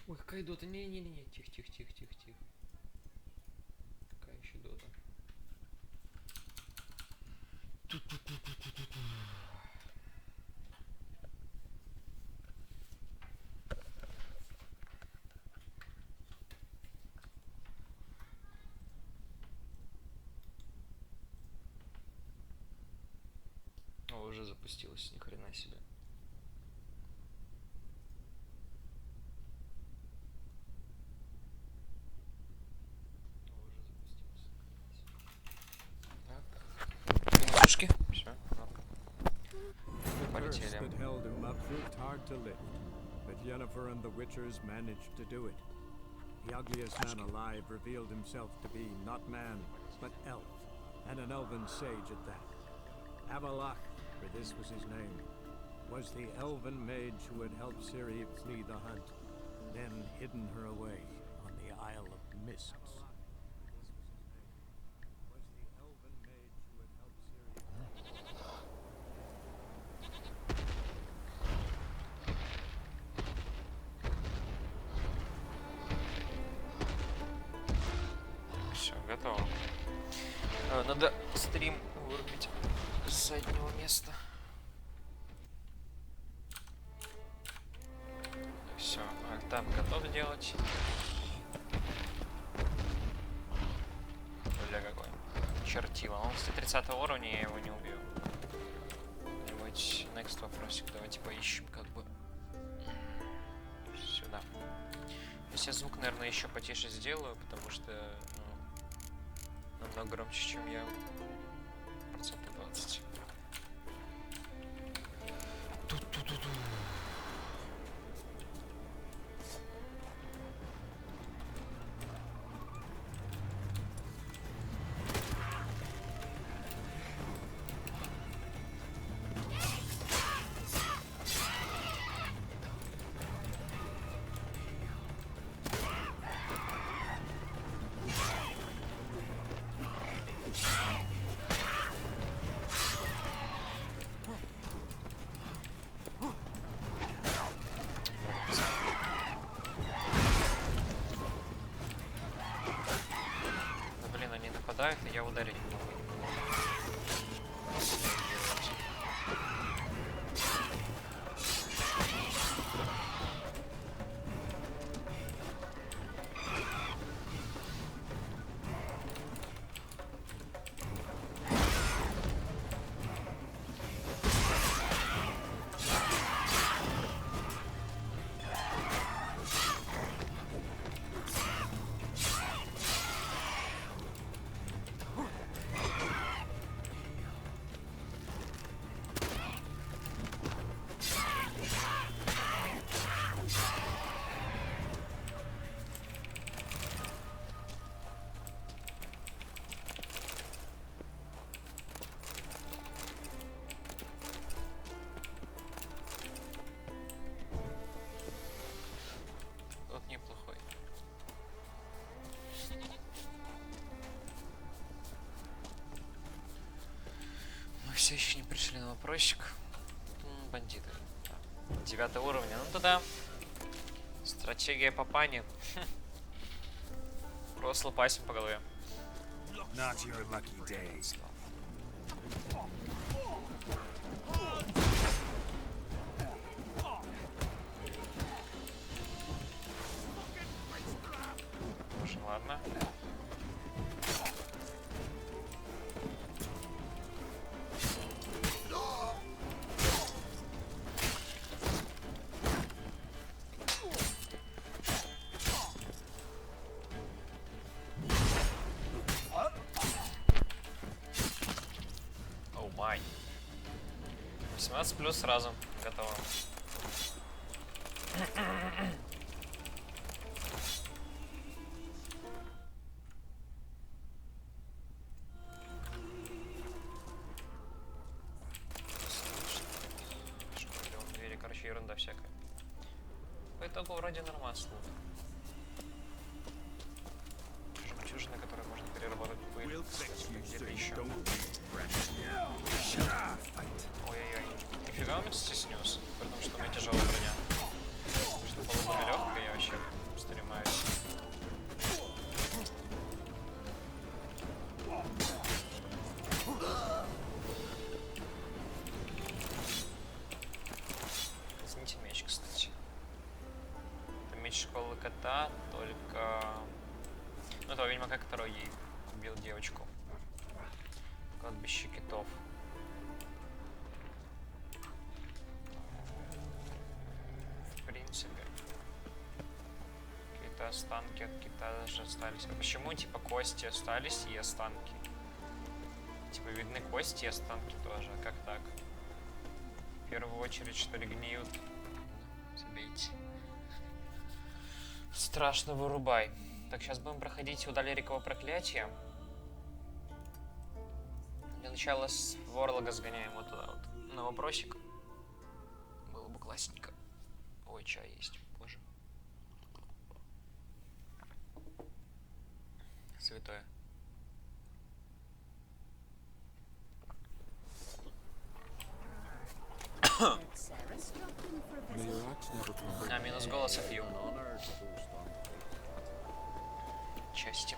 Ой, какая дота? Не-не-не, тихо. Какая еще дота? О, уже запустилась, ни хрена себе. Минутушки. Все. Полетели. The ugliest man alive revealed himself to be not man, but elf, and an elven sage at that. Avalach, for this was his name, was the elven mage who had helped Ciri flee the hunt, then hidden her away on the Isle of Mists. Готово. Надо стрим вырубить с заднего места. Все, там готов делать. Бля, какой чертила. Он 130 уровня, я его не убью. Давайте next вопросик. Давайте поищем как бы сюда. Я звук, наверное, еще потише сделаю, потому что намного громче, чем я. Процентов 20. И я ударить не могу. Все еще не пришли на вопросик. Бандиты. 9 уровня. Ну тогда стратегия папани. Просто лупасим по голове. Ладно. Оу май. 18 плюс сразу. Готово. Короче, ерунда всякая. По итогу вроде нормально. Жемчужина, которую можно переработать в пыль. Где-то еще. Ой-ой-ой. Нифига он меня снес. Потому что у меня тяжелая броня. Что было бы легкая, я вообще школы кота, только... Ну, того ведьмака, который убил девочку. Кладбище китов. В принципе. Какие-то останки от кита даже остались. А почему, типа, кости остались и останки? Типа, видны кости и останки тоже. Как так? В первую очередь, что ли, гниют? Забейте. Страшно вырубай. Так, сейчас будем проходить у Далерикового проклятия. Для начала с Ворлога сгоняем вот туда вот. На вопросик. Было бы классненько. Ой, чай есть. Боже. Святое. А, минус голоса пью. Части.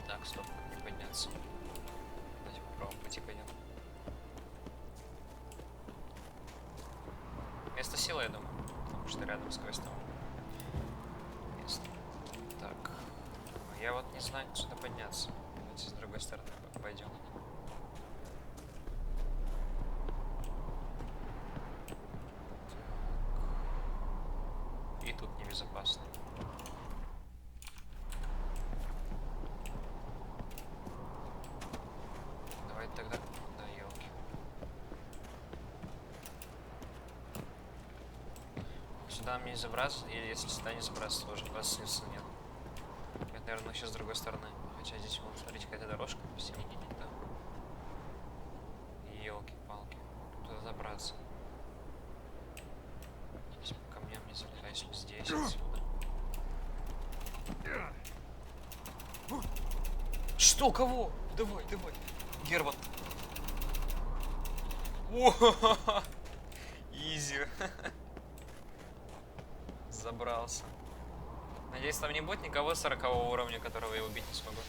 Так, стоп, не подняться. Давайте по правому пути пойдем. Место силы, я думаю, потому что рядом с квестом место. Так, я вот не знаю, как сюда подняться. Давайте с другой стороны пойдем. Так. И тут небезопасно. Давайте тогда... Да, елки. Сюда мне не забраться, или если сюда не забраться, тоже смысла нет. Нет, наверное, сейчас с другой стороны. Хотя здесь, вон, смотрите, какая-то дорожка посередине, да? Елки-палки. Туда забраться. Здесь по камням не залезать, если здесь, отсюда. Что? Кого? Давай, давай. Герман. О, изи. Забрался. Надеюсь, там не будет никого 40 уровня, которого я убить не смогу.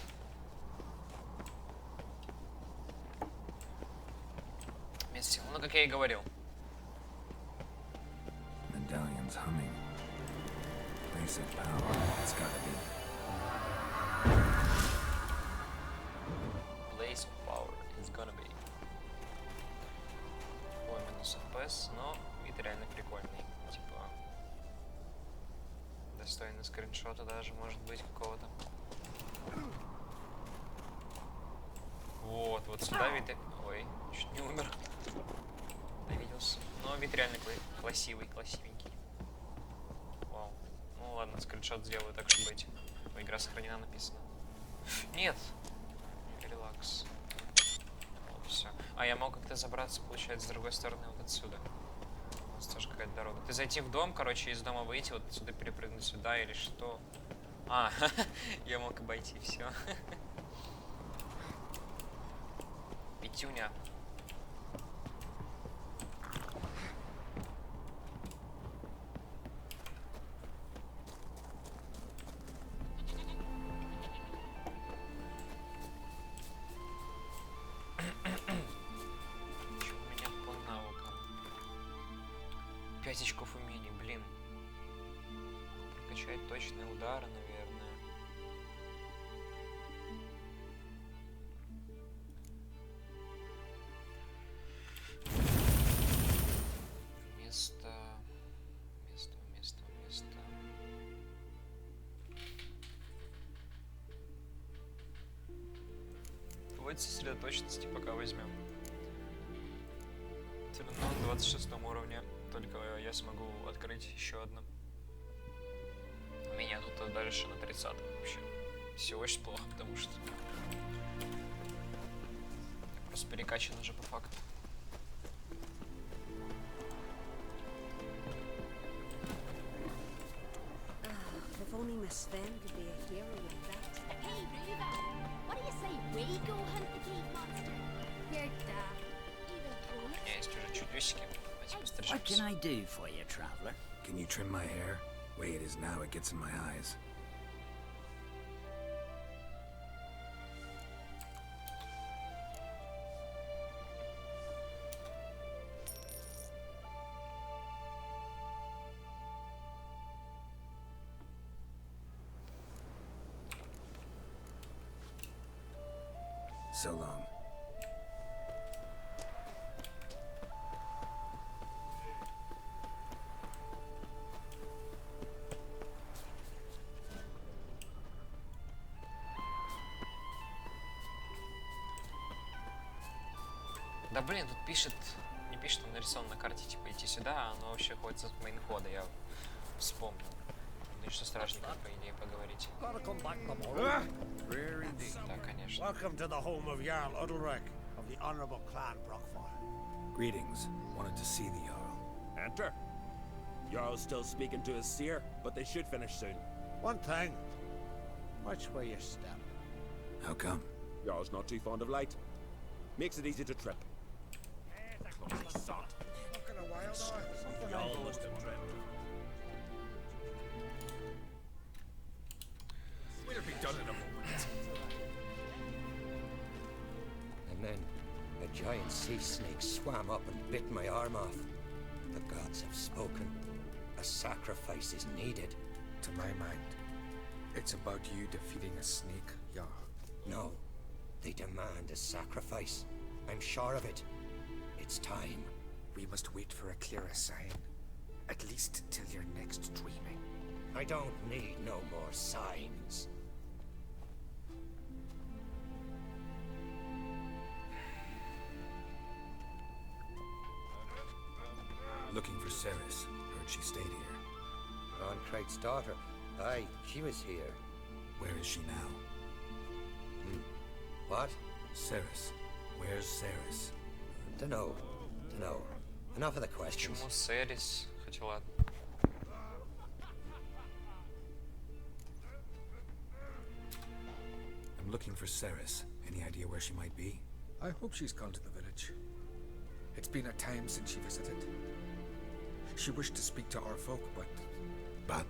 Место силы. Ну, как я и говорил. Medallion's humming. Place of power. It's gotta be. Place of power. It's gonna be. Ой, минус FPS, но вид реально прикольный. Типа... Достойный скриншота даже, может быть, какого-то. Вот сюда вид... Ой, чуть не умер. Навиделся. Но вид реально красивенький. Вау. Ну ладно, скриншот сделаю так, чтобы эти... Игра сохранена, написано. Нет! Релакс. Вот, все. А я мог как-то забраться, получается, с другой стороны, вот отсюда. У нас тоже какая-то дорога. Ты зайти в дом, короче, из дома выйти, вот отсюда перепрыгнуть сюда или что? А, я мог обойти, все. Пятюня. Что у меня по навыкам? 5 очков умений, блин. Прокачать точные удары, наверное. Место. Давайте сосредоточенности пока возьмем. Все равно на 26 уровне только я смогу открыть еще одну. У меня тут дальше на 30 вообще. Все очень плохо, потому что просто перекачан уже по факту. If only Miss Sven could be a hero like that. Hey, Ruva! What do you say we go hunt the cave monster? You're daft. У меня есть уже чудесики. Давайте пострижемся. What can I do for you, traveler? Can you trim my hair? Way it is now, it gets in my eyes. so long. Да блин, тут пишет, не пишет, там нарисован на карте, типа идти сюда, а оно вообще ходит с мейн-хода, я вспомнил. Ну и что стражникам, по идее, поговорить. Gotta come back tomorrow. Rare indeed. Да, конечно. Welcome to the home of Jarl Udalric of the Honourable Clan Brockfire. Greetings. Wanted to see the Jarl. Enter. Jarl's still speaking to his seer, but they should finish soon. One thing. Watch where you step. How come? Jarl's not too fond of light. Makes it easy to trip. Jarl must have tripped. We'll be done in a moment. And then a giant sea snake swam up and bit my arm off. The gods have spoken. A sacrifice is needed. To my mind, it's about you defeating a snake, Jarl. No, they demand a sacrifice. I'm sure of it. It's time. We must wait for a clearer sign. At least till your next dreaming. I don't need no more signs. Looking for Ceres. Heard she stayed here. Ron Craig's daughter. Aye, she was here. Where is she now? What? Ceres. Where's Ceres? Dunno. Enough of the questions. Почему Серис? Хотя ладно. I'm looking for Ceres. Any idea where she might be? I hope she's gone to the village. It's been a time since she visited. She wished to speak to our folk, but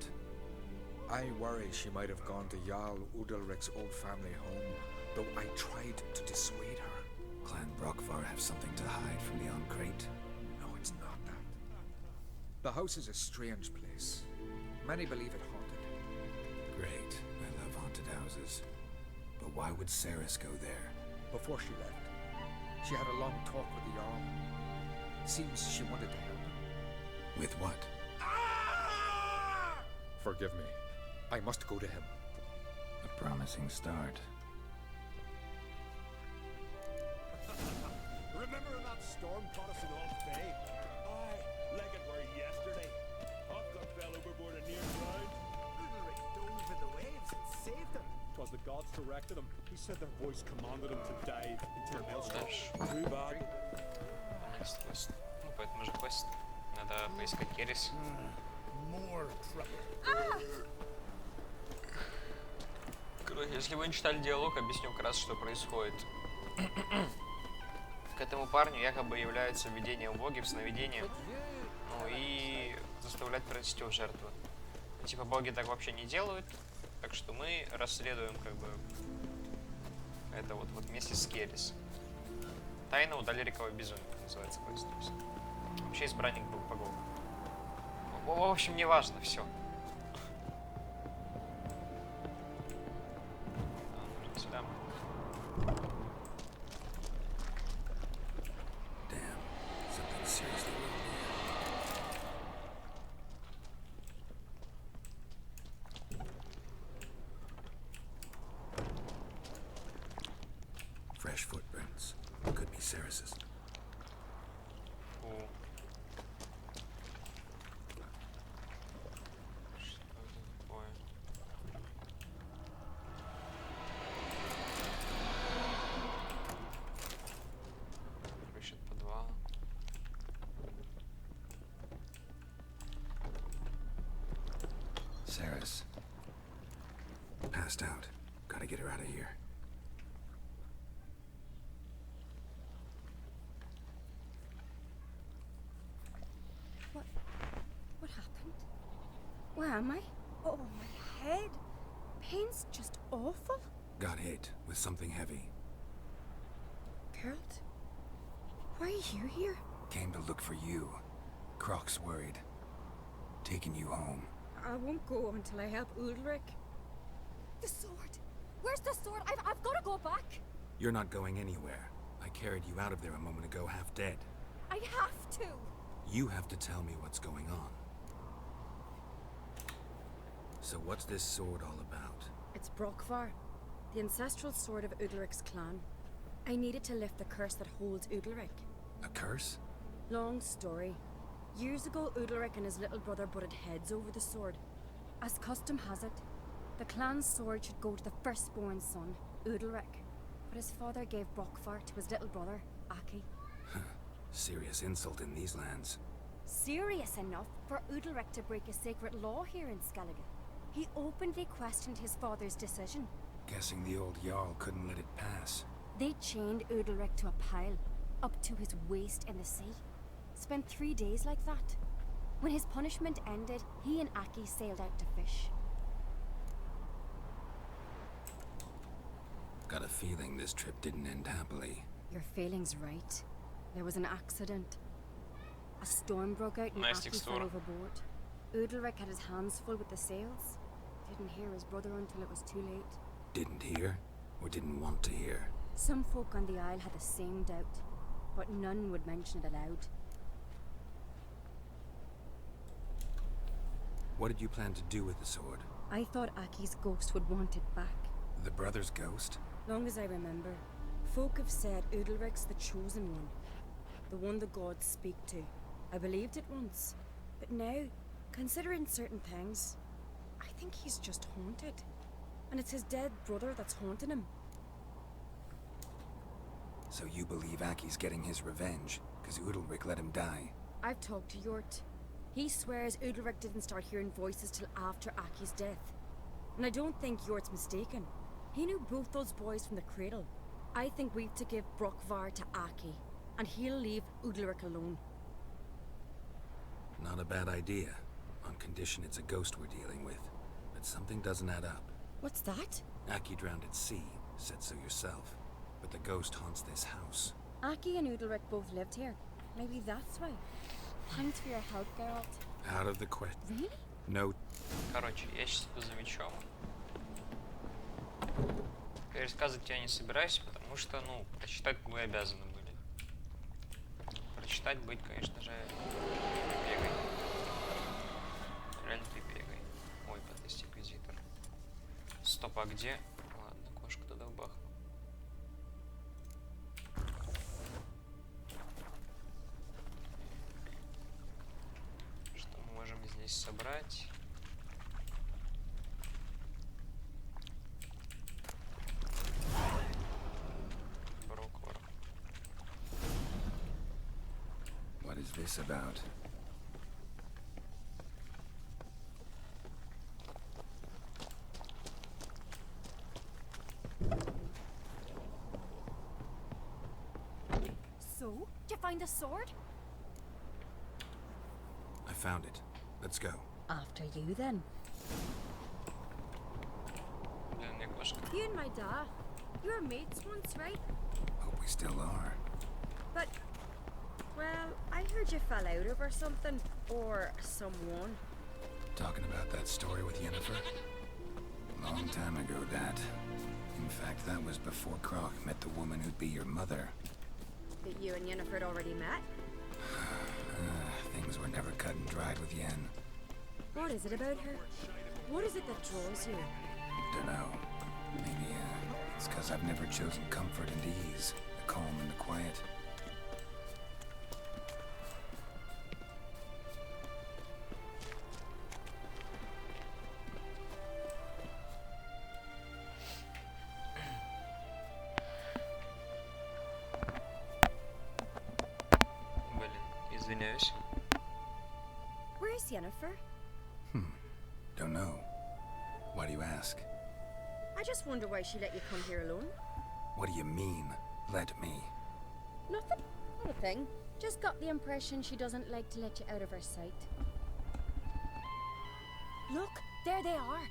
I worry she might have gone to Jarl Udalric's old family home, though I tried to dissuade her. Clan Brockfar have something to hide from the Uncrate. No, it's not that. The house is a strange place. Many believe it haunted. Great. I love haunted houses. But why would Ceres go there? Before she left, she had a long talk with the Jarl. Seems she wanted to help him. With what? Forgive me. I must go to him. A promising start. Remember when that storm caught us in Old Bay? Aye, like it were yesterday. Hopgood fell overboard and near drowned. Udalric dove in the waves and saved him. Twas the gods directed him. He said their voice commanded him to dive into the maelstrom. Дальше. Too bad. Next quest. Ну, поэтому же квест. Надо поискать Керис. More trouble. Короче, если вы не читали диалог, объясню вкратце, что происходит. К этому парню якобы является введением боги в сновидение, ну и заставлять принести в жертву. Ну, типа боги так вообще не делают, так что мы расследуем как бы это вот вместе с Керис. Тайна Удалерикова безумия называется квест. Вообще избранник был богов. В общем, не важно, все. Сюда. Damn. Something seriously wrong. Fresh footprints. Could be Ceres's. Фу. Что это такое? Ищет подвал. Ceres. Passed out. Gotta get her out of here. What happened? Where am I? Oh, my head. Pain's just awful. Got hit with something heavy. Geralt, why are you here? Came to look for you. Croc's worried. Taking you home. I won't go until I help Ulrich. The sword! Where's the sword? I've got to go back! You're not going anywhere. I carried you out of there a moment ago half dead. I have to. You have to tell me what's going on. So what's this sword all about? It's Brokvar, the ancestral sword of Udalric's clan. I needed to lift the curse that holds Udalric. A curse? Long story. Years ago, Udalric and his little brother butted heads over the sword. As custom has it, the clan's sword should go to the firstborn son, Udalric. But his father gave Brokvar to his little brother, Aki. Serious insult in these lands. Serious enough for Udalric to break a sacred law here in Skellige. He openly questioned his father's decision. Guessing the old Jarl couldn't let it pass. They chained Udalric to a pile, up to his waist in the sea. Spent 3 days like that. When his punishment ended, he and Aki sailed out to fish. Got a feeling this trip didn't end happily. Your feeling's right. There was an accident. A storm broke out and Nice Aki fell textura. overboard. Udalric had his hands full with the sails. Didn't hear his brother until it was too late. Didn't hear? Or didn't want to hear? Some folk on the Isle had the same doubt, but none would mention it aloud. What did you plan to do with the sword? I thought Aki's ghost would want it back. The brother's ghost? Long as I remember, folk have said Udalric's the chosen one. The one the gods speak to. I believed it once. But now, considering certain things, I think he's just haunted. And it's his dead brother that's haunting him. So you believe Aki's getting his revenge, because Udalric let him die? I've talked to Yort. He swears Udalric didn't start hearing voices till after Aki's death. And I don't think Yort's mistaken. He knew both those boys from the cradle. I think we've to give Brokvar to Aki, and he'll leave Udalric alone. Not a bad idea, on condition it's a ghost we're dealing with. But something doesn't add up. What's that? Aki drowned at sea, said so yourself. But the ghost haunts this house. Aki and Udalric both lived here. Maybe that's why. Thanks for your help, Geralt. Out of the question. Really? No. Короче, я сейчас иду за мечом. Пересказывать я не собираюсь, потому что, ну, прочитать мы обязаны были. Прочитать быть, конечно же, бегай. Реально ты бегай. Ой, подвести аквизитор. Стоп, а где? Ладно, кошку туда бахну. Что мы можем здесь собрать? Броквар. What is this about? So, did you find the sword? I found it. Let's go. After you, then. Блин, мне кошка. You and my dad, you were mates once, right? Hope we still are. But, well, I heard you fell out over something, or someone. Talking about that story with Yennefer? Long time ago, Dad. In fact, that was before Croc met the woman who'd be your mother. That you and Yennefer had already met? Things were never cut and dried with Yen. What is it about her? What is it that draws you? Dunno. Maybe, it's because I've never chosen comfort and ease, the calm and the quiet. Блин, извиняюсь. Where's Yennefer? Don't know. Why do you ask? I just wonder why she let you come here alone. What do you mean, let me? Nothing. Not a thing. Just got the impression she doesn't like to let you out of her sight. Look, there they are.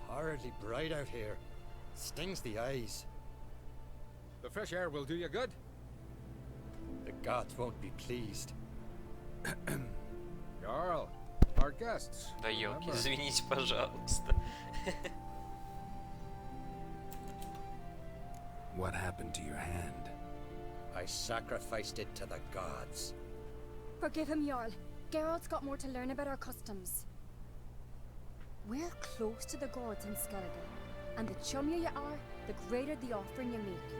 Horridly bright out here. Stings the eyes. The fresh air will do you good. The gods won't be pleased. Jarl, our guests. Да елки, remember? извините, пожалуйста. What happened to your hand? I sacrificed it to the gods. Forgive him, Jarl. Geralt's got more to learn about our customs. We're close to the gods in Skellige, and the chummier you are, the greater the offering you make.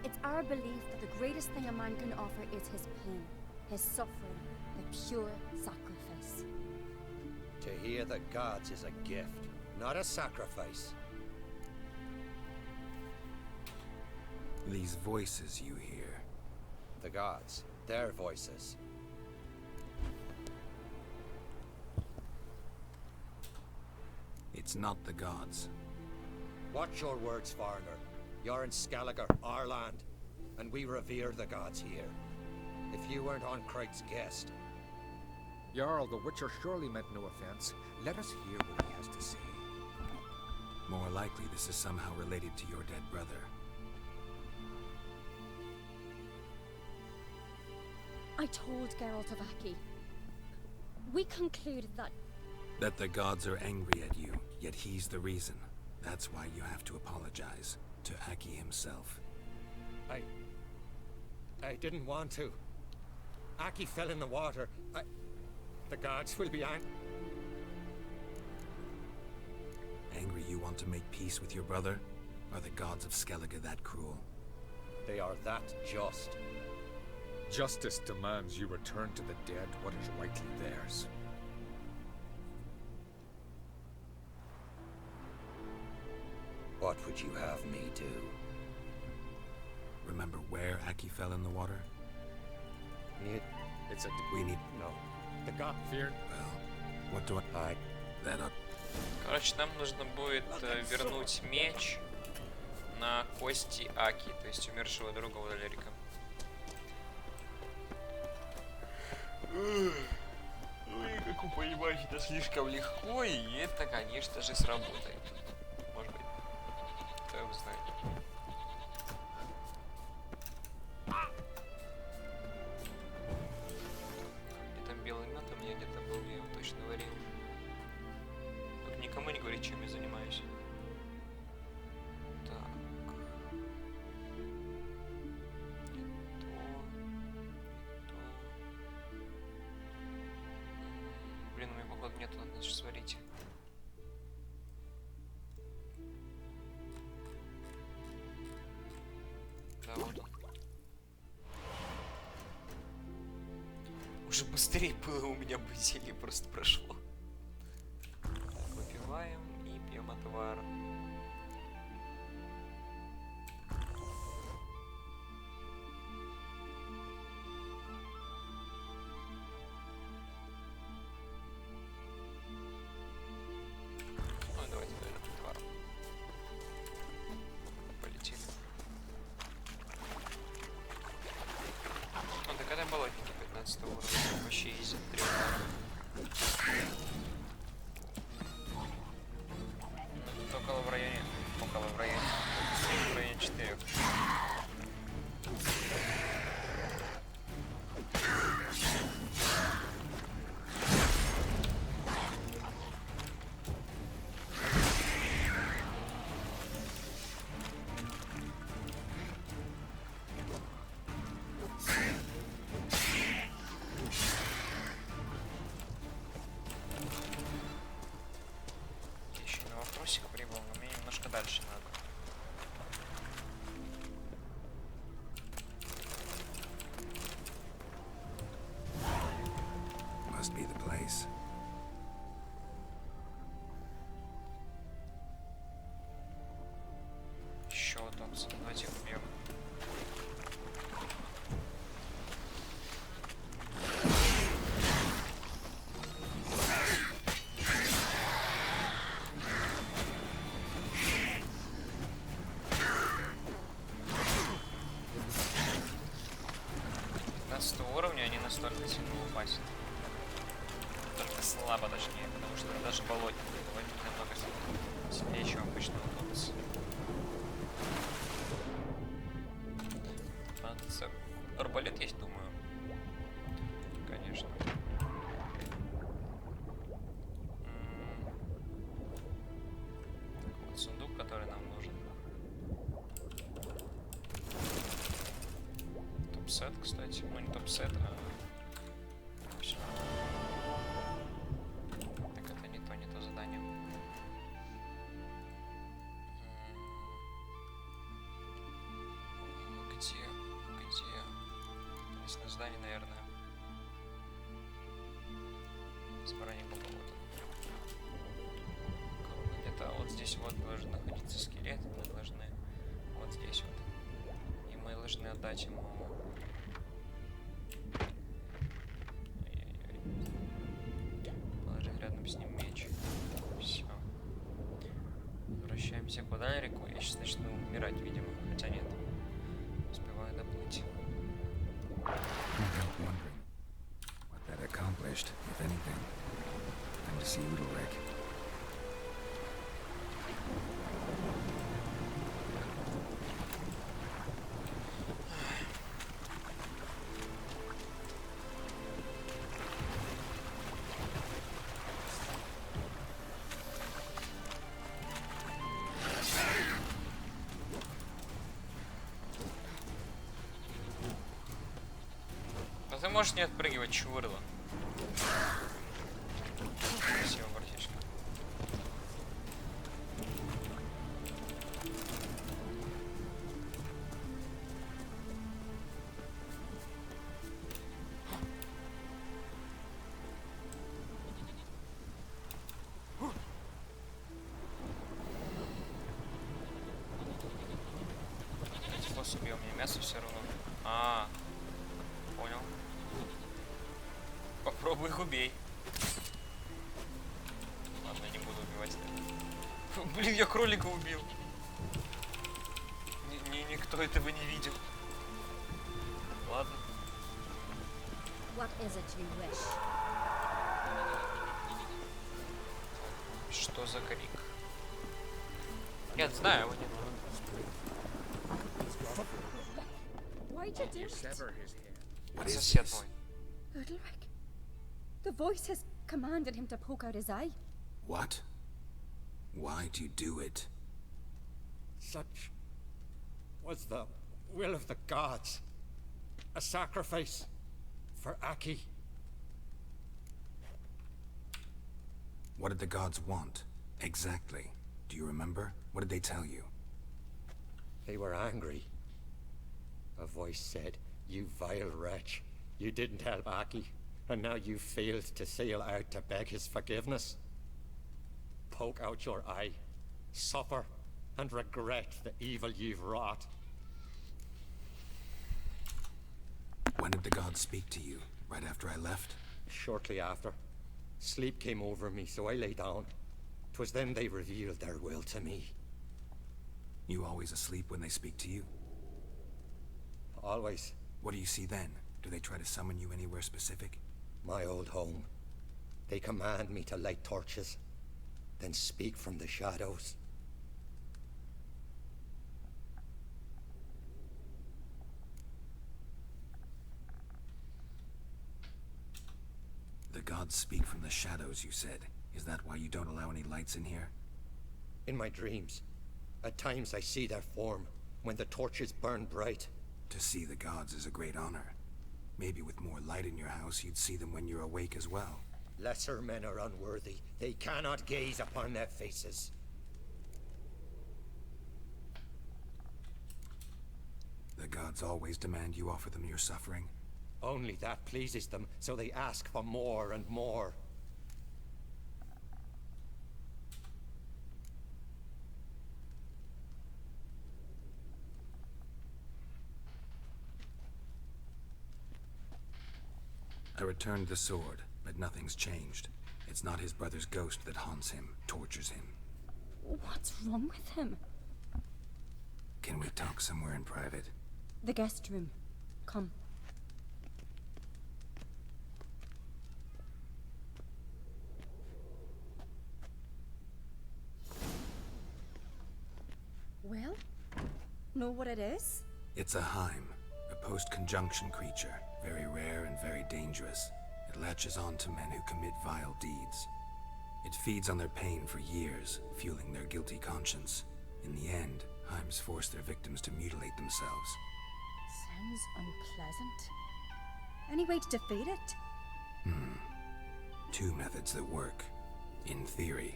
It's our belief that the greatest thing a man can offer is his pain, his suffering, the pure sacrifice. To hear the gods is a gift, not a sacrifice. These voices you hear. The gods, their voices. It's not the gods. Watch your words, foreigner. You're in Skellige, our land, and we revere the gods here. If you weren't on Cright's guest, Jarl, the Witcher surely meant no offense. Let us hear what he has to say. More likely this is somehow related to your dead brother. I told Geralt of Aki. We concluded That the gods are angry at you, yet he's the reason. That's why you have to apologize to Aki himself. I didn't want to. Aki fell in the water. The gods will be Angry you want to make peace with your brother? Are the gods of Skellige that cruel? They are that just. Justice demands you return to the dead what is rightly theirs. What would you have me do? Remember where Aki fell in the water? It's a... We need... No. The god feared... Well, what do I... That up. Короче, нам нужно будет вернуть меч на кости Аки, то есть умершего друга Валерика. Ну и, как вы понимаете, это слишком легко, и это, конечно же, сработает. Может быть. Кто его знает. Где там белый мед у меня где-то был, я его точно варил. Только никому не говорить, чем я занимаюсь. Так. Блин, у меня походу нету, надо сейчас сварить. Да, вот он. Уже быстрее было у меня бы зелье просто прошло. Так, выпиваем и пьем отвар. Ну, давайте, наверное, отвар. Полетели. Ну, так это болотники 15 уровня. Вообще изи. 3 удара. Ну, тут около в районе 4. Еще на вопросик прибыл, но мне немножко дальше надо. Must be the place. Еще вот он, давайте их убьем. Уровня они настолько сильно упасть. Только слабо, точнее, потому что даже болотник намного сильнее, чем обычно утопится. Арбалет есть, думаю. Конечно. топ-сет, кстати. Ну, не топ-сет, а... Всё. Так, это не то задание. Где? Местное здание, наверное. Избрание бога, вот он. Где-то вот здесь вот должен находиться скелет. Мы должны вот здесь вот. И мы должны отдать ему... Положить рядом с ним меч. Все. Возвращаемся к Реку. Я сейчас начну умирать, видимо. Хотя нет. Успеваю доплыть. What that accomplished, if anything. Time to see Udalric. Но ты можешь не отпрыгивать, чувырла. Спасибо, братишка. Босс убил мне мясо все равно. Понял. Попробуй их убей. Ладно, не буду убивать. Блин, я кролика убил. Никто этого не видел. Ладно. What is it you wish? Что за крик? Я знаю его не надо. Why'd you do it? Sever his head. What is Сосед this? мой. Udalric. The voice has commanded him to poke out his eye. What? Why do you do it? Such was the will of the gods. A sacrifice for Aki. What did the gods want? Exactly. Do you remember? What did they tell you? They were angry. A voice said, "You vile wretch. You didn't help Aki, and now you failed to sail out to beg his forgiveness. Poke out your eye, suffer, and regret the evil you've wrought." When did the gods speak to you? Right after I left? Shortly after, sleep came over me, so I lay down. 'Twas then they revealed their will to me. You always asleep when they speak to you? Always. What do you see then? Do they try to summon you anywhere specific? My old home. They command me to light torches, then speak from the shadows. The gods speak from the shadows, you said. Is that why you don't allow any lights in here? In my dreams, at times I see their form, when the torches burn bright. To see the gods is a great honor. Maybe with more light in your house, you'd see them when you're awake as well. Lesser men are unworthy. They cannot gaze upon their faces. The gods always demand you offer them your suffering? Only that pleases them, so they ask for more and more. I returned the sword, but nothing's changed. It's not his brother's ghost that haunts him, tortures him. What's wrong with him? Can we talk somewhere in private? The guest room. Come. Well, know what it is? It's a Heim, a post-conjunction creature. Very rare and very dangerous. It latches on to men who commit vile deeds. It feeds on their pain for years, fueling their guilty conscience. In the end, Heims force their victims to mutilate themselves. Sounds unpleasant. Any way to defeat it? Two methods that work, in theory.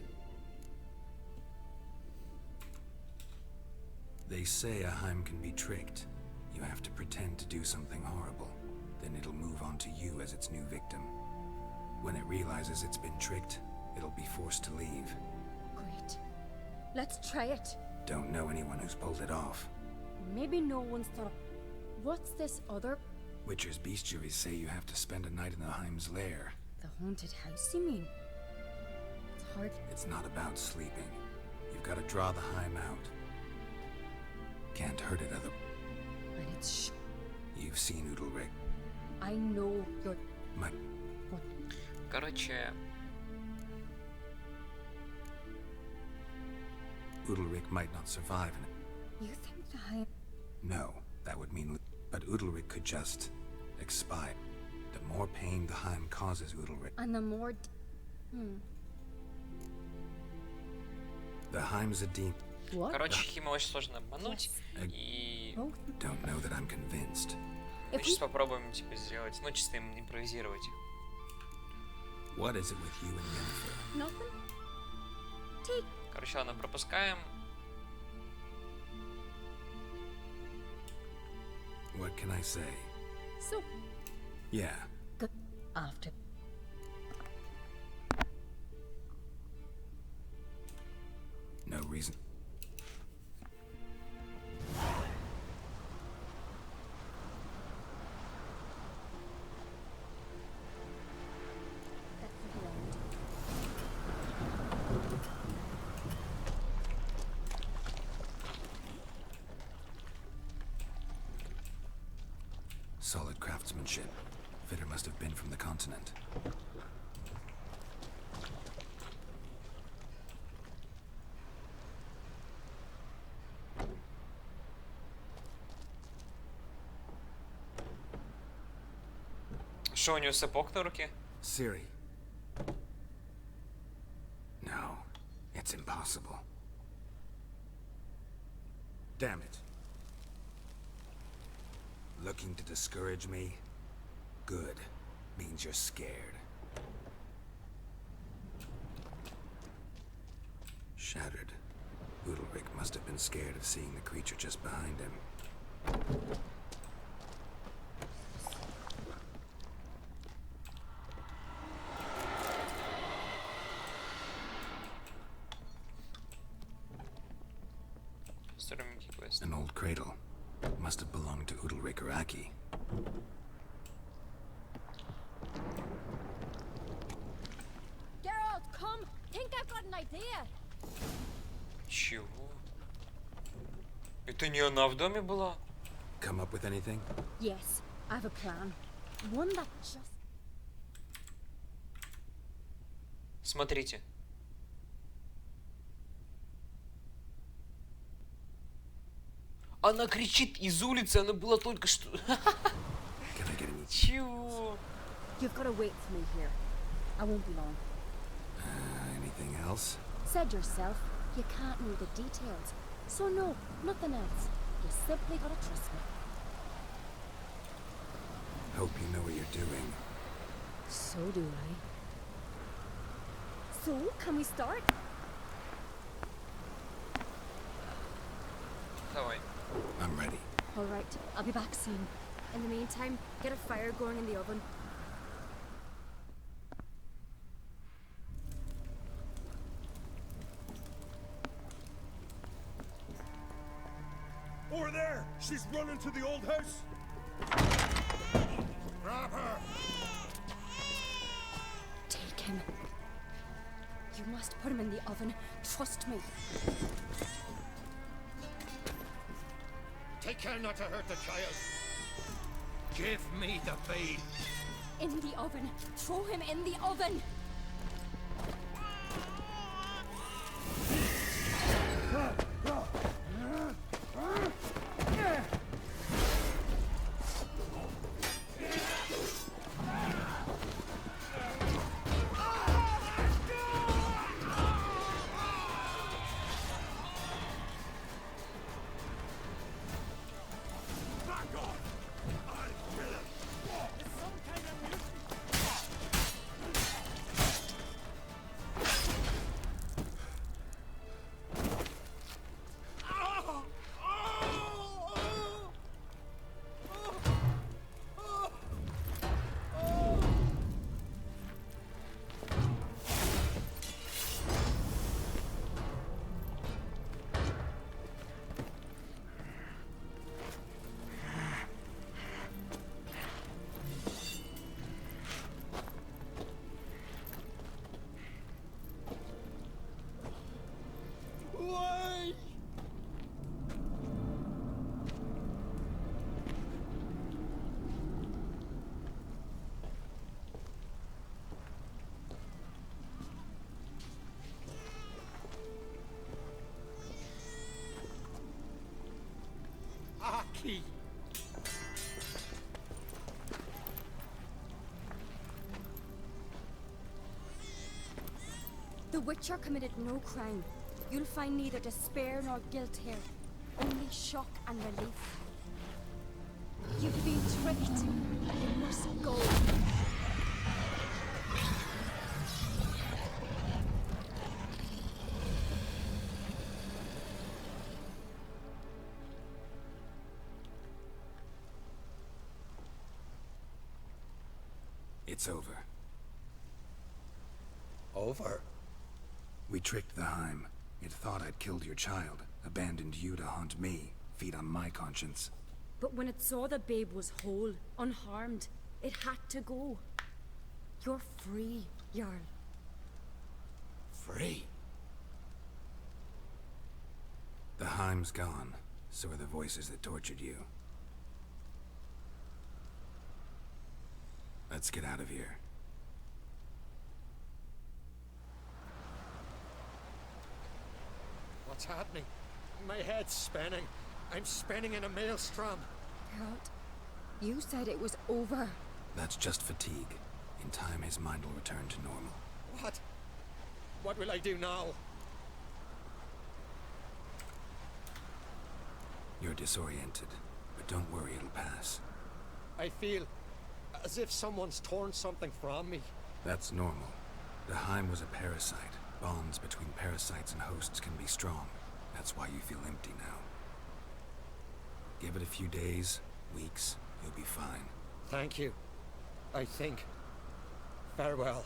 They say a Heim can be tricked. You have to pretend to do something horrible. Then it'll move on to you as its new victim. When it realizes it's been tricked, it'll be forced to leave. Great. Let's try it. Don't know anyone who's pulled it off. Maybe no one's thought. What's this other? Witcher's bestiaries say you have to spend a night in the Heim's lair. The haunted house, you mean? It's hard. It's not about sleeping. You've got to draw the Heim out. Can't hurt it other. And it's You've seen Udalric. I know you're... My... What? Короче, Udalric might not survive in it. You think the high... No, that would mean... But Udalric could just... expire. The more pain the Heim causes Udalric... And the more... The Heim's a demon. What? короче, Хима очень сложно обмануть. И Both? Don't know that I'm convinced. мы сейчас попробуем типа сделать, ну чисто им импровизировать. What is it with you and Yennefer? Nothing? Take... Короче, ладно, пропускаем. What can I say? So... Yeah, Good. After... no reason. That's the ground. Solid craftsmanship. Fitter must have been from the continent. Что у него сапог на руке? Ciri. No, it's impossible. Damn it. Looking to discourage me? Good. Means you're scared. Shattered. Udalric must have been scared of seeing the creature just behind him. Сторонники квест. An old cradle. Must have belonged to Udalric or Aki. Geralt, come! Think I've got an idea! Чего? Это не она в доме была? Come up with anything? Yes, I have a plan. One that just... Смотрите. Она кричит из улицы, она была только что... Can I get any... Чего? You've got to wait for me here. I won't be long. anything else? Said yourself, you can't know the details. So no, nothing else. You simply gotta trust me. Hope you know what you're doing. So do I. So, can we start? Давай. I'm ready. Alright, I'll be back soon. In the meantime, get a fire going in the oven. Over there! She's running to the old house! Grab her! Take him. You must put him in the oven. Trust me. Take care not to hurt the child. Give me the babe. In the oven. Throw him in the oven. key. The Witcher committed no crime. You'll find neither despair nor guilt here. Only shock and relief. You've been tricked. You must go. It's over. Over? We tricked the Heim. It thought I'd killed your child, abandoned you to haunt me, feed on my conscience. But when it saw the babe was whole, unharmed, it had to go. You're free, Jarl. Free? The Heim's gone. So are the voices that tortured you. Let's get out of here. What's happening? My head's spinning. I'm spinning in a maelstrom. Geralt, you said it was over. That's just fatigue. In time, his mind will return to normal. What? What will I do now? You're disoriented, but don't worry, it'll pass. I feel as if someone's torn something from me. That's normal. The Heim was a parasite. Bonds between parasites and hosts can be strong. That's why you feel empty now. Give it a few days, weeks, you'll be fine. Thank you. I think. Farewell.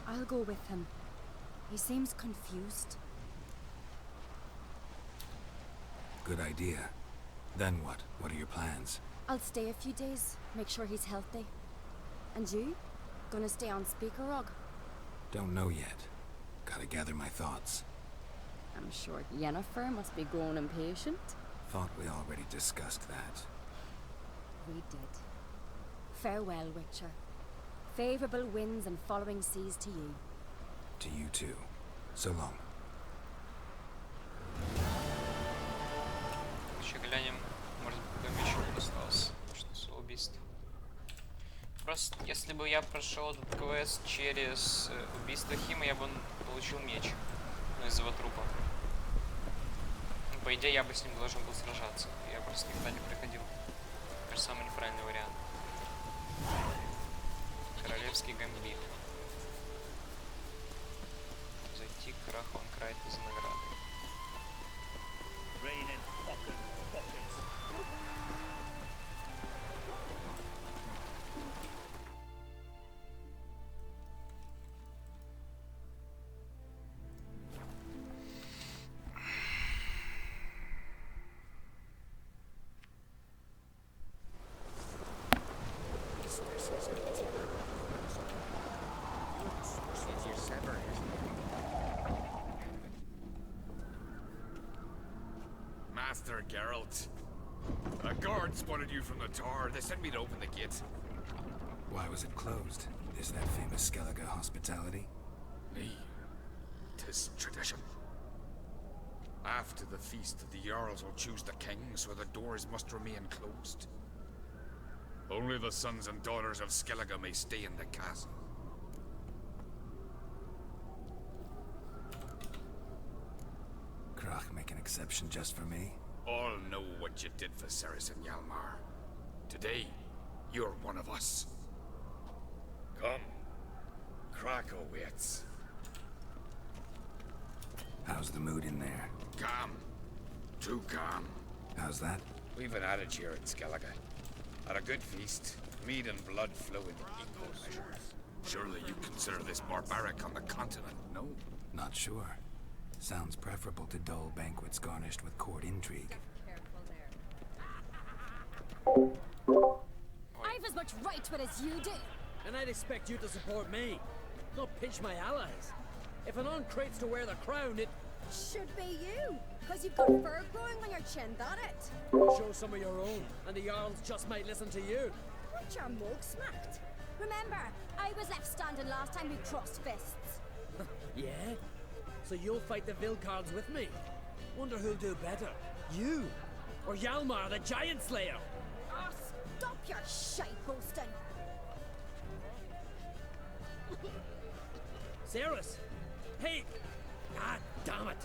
I'll go with him. He seems confused. Good idea. Then what? What are your plans? I'll stay a few days, make sure he's healthy. And you? Gonna stay on Speaker Rog? Don't know yet. Gotta gather my thoughts. I'm sure Yennefer must be growing impatient. Thought we already discussed that. We did. Farewell, Witcher. Favorable winds and following seas to you. To you too. So long. Еще глянем, может быть, там еще осталось что-то убийств. Просто, если бы я прошел этот квест через убийство Хима, я бы получил меч. Ну, из его трупа. Ну, по идее, я бы с ним должен был сражаться. Я просто никогда не приходил. Это самый неправильный вариант. Королевский гамбит. Зайти к Краху Анкрайт за наградой. Raining fucking buckets. Master Geralt. A guard spotted you from the tower. They sent me to open the gate. Why was it closed? Is that famous Skellige hospitality? Nay, 'tis tradition. After the feast, the Jarls will choose the king, so the doors must remain closed. Only the sons and daughters of Skellige may stay in the castle. Krach make an exception just for me? All know what you did for Ceres and Hjalmar. Today, you're one of us. Come. Krakow waits. How's the mood in there? Calm. Too calm. How's that? We've an adage here in Skellige. At a good feast, mead and blood flow in equal measure. Surely you consider this barbaric on the continent, no? Not sure. Sounds preferable to dull banquets garnished with court intrigue. I've as much right to it as you do. And I'd expect you to support me, not pinch my allies. If an uncrate's to wear the crown, it Should be you, because you've got fur growing on your chin, that it? show some of your own, and the Jarls just might listen to you. want your mug smacked? Remember, I was left standing last time we crossed fists. Yeah? So you'll fight the Vilcards with me? Wonder who'll do better, you or Hjalmar the Giant Slayer? Oh, stop your shite boasting. Ceres! Hey! Ah, damn it!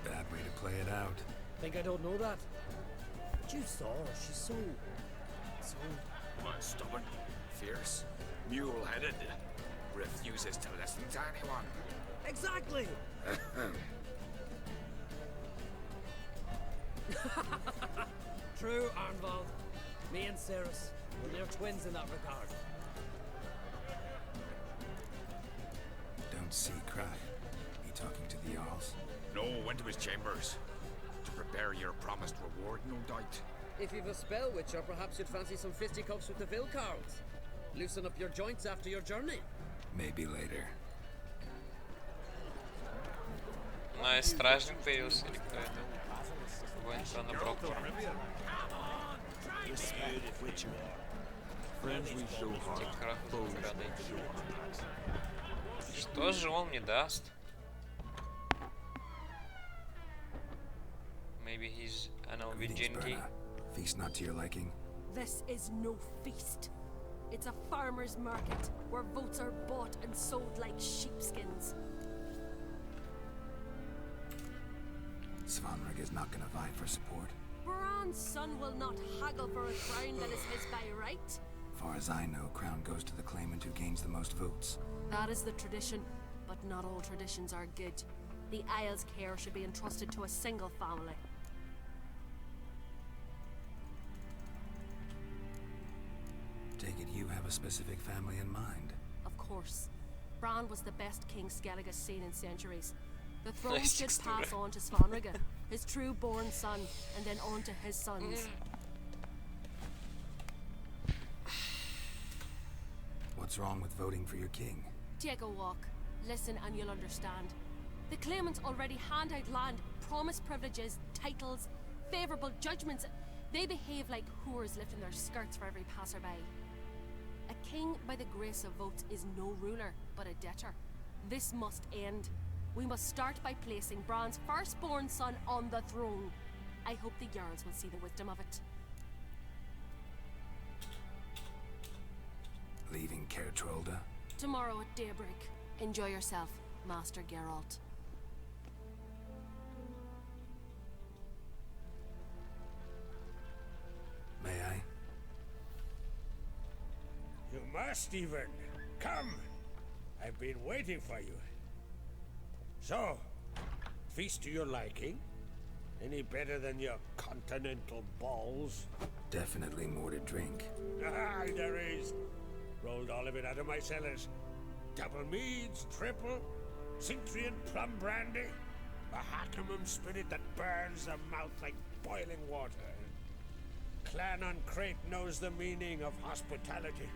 Bad way to play it out. Think I don't know that? But you saw her, she's so... Stubborn, fierce, mule-headed, refuses to listen to anyone. Exactly! True, Arnvald. Me and Ceres, well, they're twins in that regard. Don't see cry. He talking to the Jarls? No, went to his chambers. To prepare your promised reward, no doubt. If you've a spell witcher, perhaps you'd fancy some fisticuffs with the Vilcards. Loosen up your joints after your journey. Maybe later. Но и стражник появился, или кто это? Воин клана Броквора. Тихо, что же он мне даст? Maybe he's an Norwegian. Feast not to your liking? This is no feast. It's a farmer's market where votes are bought and sold like sheepskins. Svanrig is not gonna vie for support. Bran's son will not haggle for a crown that is his by right. Far as I know, crown goes to the claimant who gains the most votes. That is the tradition, but not all traditions are good. The Isle's care should be entrusted to a single family. Take it you have a specific family in mind. Of course. Bran was the best king Skellige has seen in centuries. The throne should pass on to Svanrige, his true-born son, and then on to his sons. What's wrong with voting for your king? Take a walk. Listen and you'll understand. The claimants already hand out land, promise privileges, titles, favourable judgments. They behave like whores lifting their skirts for every passerby. A king by the grace of votes is no ruler, but a debtor. This must end. We must start by placing Bran's firstborn son on the throne. I hope the Jarls will see the wisdom of it. Leaving Caer Trolda? Tomorrow at daybreak. Enjoy yourself, Master Geralt. May I? You must, even. Come. I've been waiting for you. So, feast to your liking? Any better than your continental balls? Definitely more to drink. Ah, there is. Rolled all of it out of my cellars. Double meads, triple, Cintrian plum brandy, a Hackamum spirit that burns the mouth like boiling water. Clan on Crate knows the meaning of hospitality.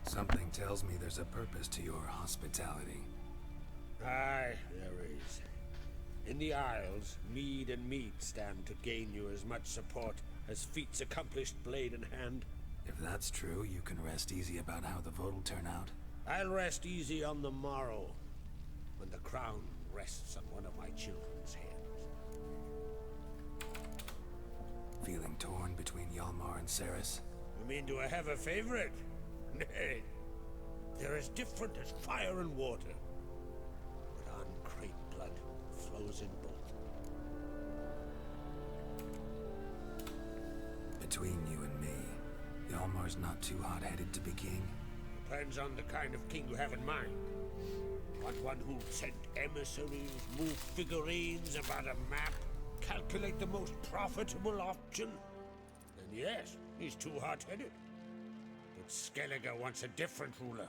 Something tells me there's a purpose to your hospitality. Aye, there is. In the Isles, mead and meat stand to gain you as much support as feats accomplished blade in hand. If that's true, you can rest easy about how the vote will turn out. I'll rest easy on the morrow, when the crown rests on one of my children's heads. Feeling torn between Hjalmar and Ceres? You mean, do I have a favorite? Nay. They're as different as fire and water. But uncrate blood flows in both. Between you and me, Hjalmar's not too hot-headed to be king. Depends on the kind of king you have in mind. Want one who'll send emissaries, move figurines about a map, calculate the most profitable option? Then yes, he's too hot-headed. But Skellige wants a different ruler.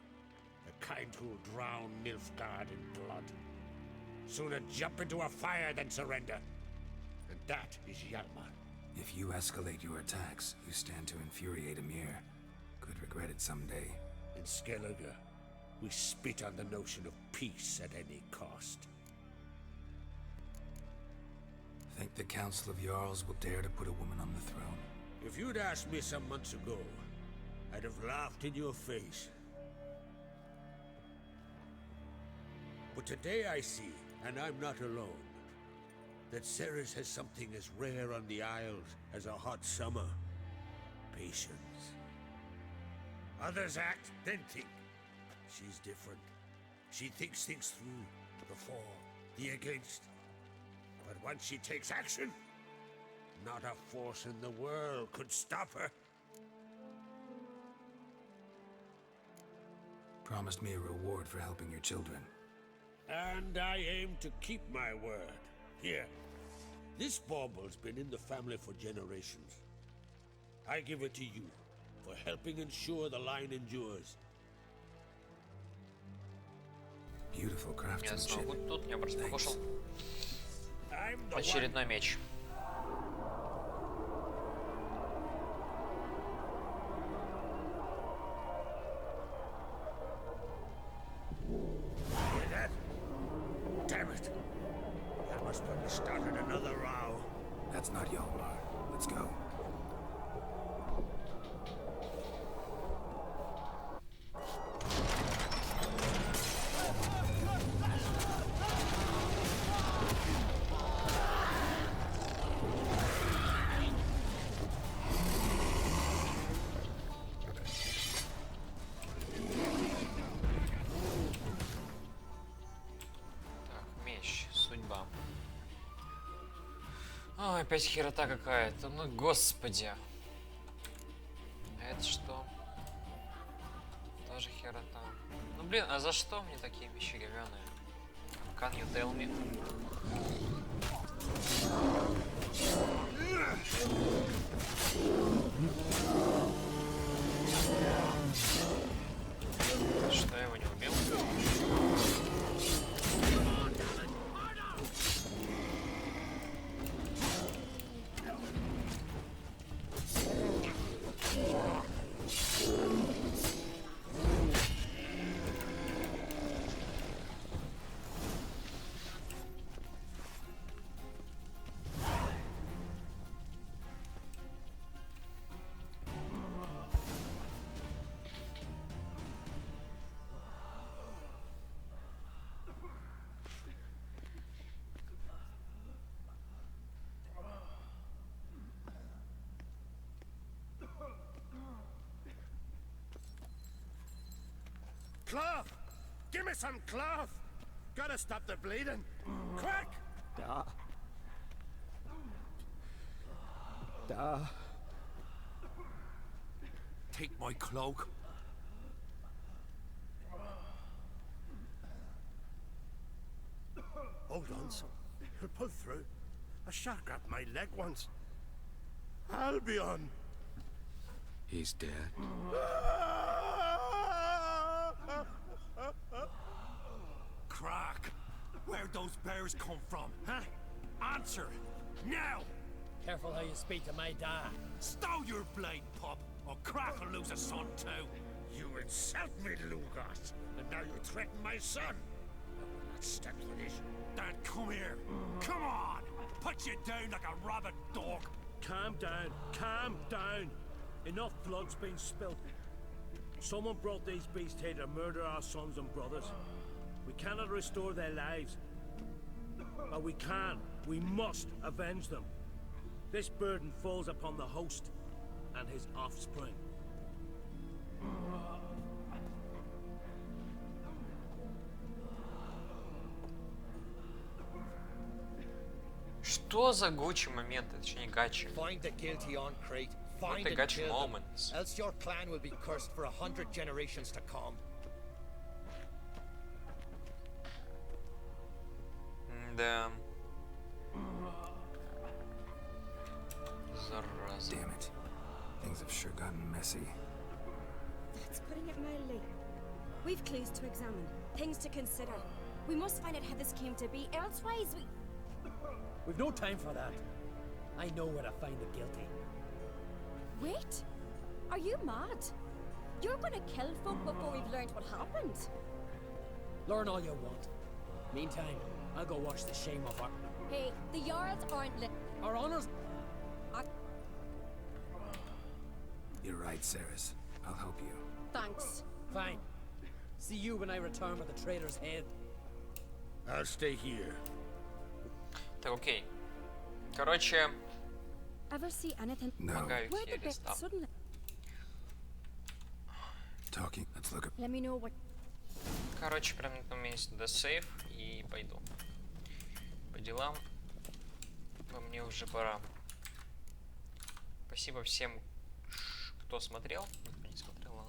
The kind who'll drown Nilfgaard in blood. Sooner jump into a fire than surrender. And that is Hjalmar. If you escalate your attacks, you stand to infuriate Emir. Could regret it someday. In Skellige, We spit on the notion of peace at any cost. Think the Council of Jarls will dare to put a woman on the throne? If you'd asked me some months ago, I'd have laughed in your face. But today I see, and I'm not alone, that Ceres has something as rare on the Isles as a hot summer. Patience. Others act, then think. She's different. She thinks things through. The for, the against. But once she takes action, not a force in the world could stop her. Promised me a reward for helping your children. And I aim to keep my word. Here, this bauble's been in the family for generations. I give it to you for helping ensure the line endures. Beautiful Я craftsmanship. снова буду тут, я просто покушал. I'm the one. Очередной меч. Hear that? Damn it! That must have started another row. That's not Hjalmar. Let's go. Ой, опять херота какая-то. Ну, господи. А это что? Тоже херота. Ну, блин, а за что мне такие вещи говёные? Can you tell me? Что, я его не убил? Cloth! Give me some cloth! Gotta stop the bleeding! Quick! Take my cloak. Hold on, son. You'll pull through. A shark grabbed my leg once. Albion! He's dead. Crack! Where'd those bears come from, huh? Answer! Now! Careful how you speak to my dad. Stow your blade, pup, or Crack will lose a son too! You insult me, Lugas, and now you threaten my son! I will not stand for this. Dad, come here! Come on! Put you down like a rabid dog! Calm down. Calm down. Enough blood's been spilt. Someone brought these beasts here to murder our sons and brothers. We cannot restore their lives. But we can. We must avenge them. This burden falls upon the host and his offspring. Что за гучи моменты? Это же не гачи. Find the guilty on Crete. Вот Find и and гачи kill them, moments. else your clan will be cursed for 100 generations to come. Да. Зараза. Damn it. Things have sure gotten messy. That's putting it mildly. We've clues to examine, things to consider. We must find out how this came to be, elsewise we... We've no time for that. I know where to find the guilty. Wait! Are you mad? You're gonna kill folk before we've learned what happened. Learn all you want. Meantime, I'll go watch the shame of our... Hey, the Jarls aren't Our honors... You're right, Ceres. I'll help you. Thanks. Fine. See you when I return with the traitor's head. I'll stay here. Так, окей. Короче, Ever see anything? No. помогаю Where тебе the bit там. suddenly? Talking. Let's look at. Let me know what. Короче, прям на этом месте до сейф и пойду по делам. По мне уже пора. Спасибо всем, кто смотрел.